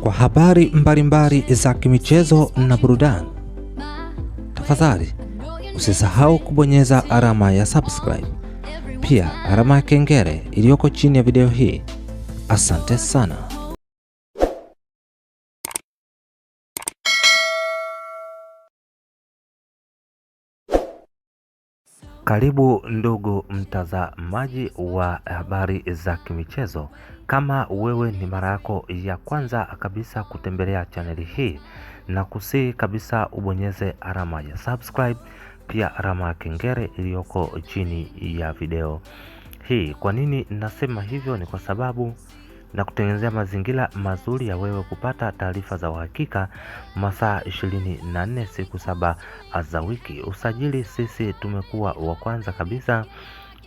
kwa habari mbalimbali za kimichezo na burudani. Tafadhali usisahau kubonyeza alama ya subscribe, pia alama ya kengele iliyoko chini ya video hii. Asante sana. Karibu ndugu mtazamaji wa habari za kimichezo. Kama wewe ni mara yako ya kwanza kabisa kutembelea chaneli hii, na kusihi kabisa ubonyeze alama ya subscribe, pia alama ya kengele iliyoko chini ya video hii. Kwa nini nasema hivyo? Ni kwa sababu na kutengenezea mazingira mazuri ya wewe kupata taarifa za uhakika masaa 24 siku 7 za wiki. Usajili, sisi tumekuwa wa kwanza kabisa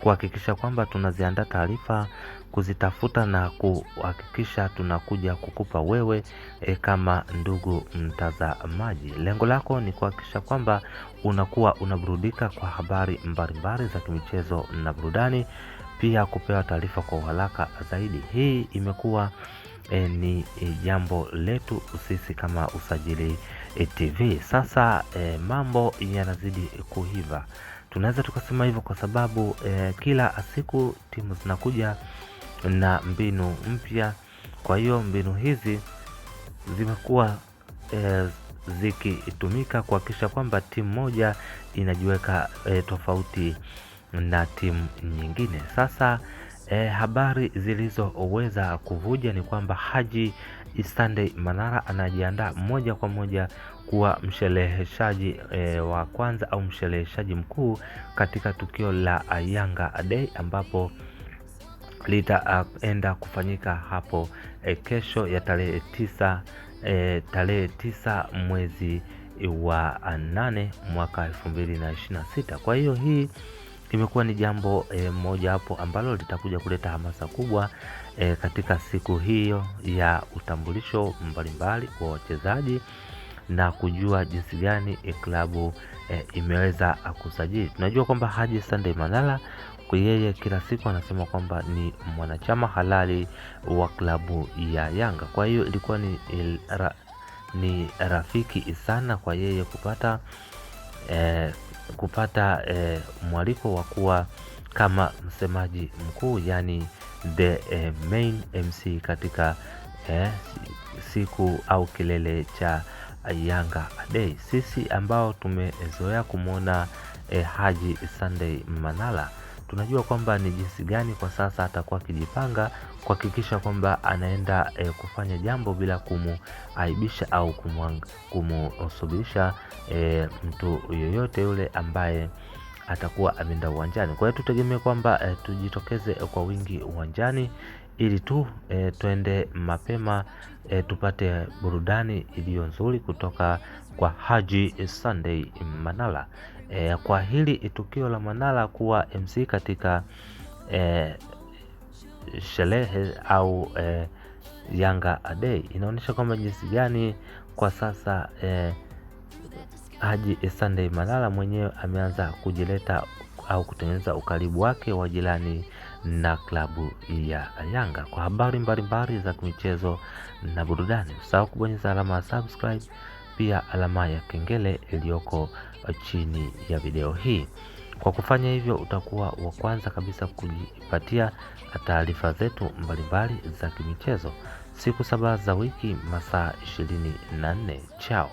kuhakikisha kwamba tunaziandaa taarifa, kuzitafuta na kuhakikisha tunakuja kukupa wewe kama ndugu mtazamaji. Lengo lako ni kuhakikisha kwamba unakuwa unaburudika kwa habari mbalimbali za kimichezo na burudani, pia kupewa taarifa kwa haraka zaidi. Hii imekuwa ni jambo letu sisi kama Usajili TV. Sasa mambo yanazidi kuiva, tunaweza tukasema hivyo kwa sababu kila siku timu zinakuja na mbinu mpya. Kwa hiyo mbinu hizi zimekuwa zikitumika kuhakikisha kwamba timu moja inajiweka tofauti na timu nyingine. Sasa habari zilizoweza kuvuja ni kwamba Haji Sunday Manara anajiandaa moja kwa moja kuwa mshereheshaji wa kwanza au mshereheshaji mkuu katika tukio la Yanga Day, ambapo litaenda kufanyika hapo kesho ya tarehe 9 mwezi wa 8 mwaka 2026. Kwa hiyo hii imekuwa ni jambo moja hapo ambalo litakuja kuleta hamasa kubwa katika siku hiyo ya utambulisho mbalimbali kwa wachezaji na kujua jinsi gani klabu imeweza kusajili. Tunajua kwamba Haji Sunday Manara kwa yeye kila siku anasema kwamba ni mwanachama halali wa klabu ya Yanga. Kwa hiyo ilikuwa ni rafiki sana kwa yeye kupata mwaliko wa kuwa kama msemaji mkuu, yani the main MC katika siku au kilele cha Yanga Day. Sisi ambao tumezoea kumwona Haji Sunday Manara tunajua kwamba ni jinsi gani kwa sasa atakuwa akijipanga kuhakikisha kwamba anaenda kufanya jambo bila kumuaibisha au kumusubirisha mtu yoyote yule ambaye atakuwa ameenda uwanjani. Kwa hiyo tutegemee kwamba tujitokeze kwa wingi uwanjani ili tu twende mapema tupate burudani iliyo nzuri kutoka kwa Haji Sunday Manara. Kwa hili tukio la Manara kuwa MC katika sherehe au Yanga Day inaonyesha kwamba jinsi gani kwa sasa Haji Sunday Manara mwenyewe ameanza kujileta au kutengeneza ukaribu wake wa jirani na klabu ya Yanga. Kwa habari mbalimbali za michezo na burudani, usahau kubonyeza alama ya subscribe, pia alama ya kengele iliyoko chini ya video hii. Kwa kufanya hivyo utakuwa wa kwanza kabisa kujipatia taarifa zetu mbalimbali za kimichezo siku 7 za wiki masaa 24. Chao.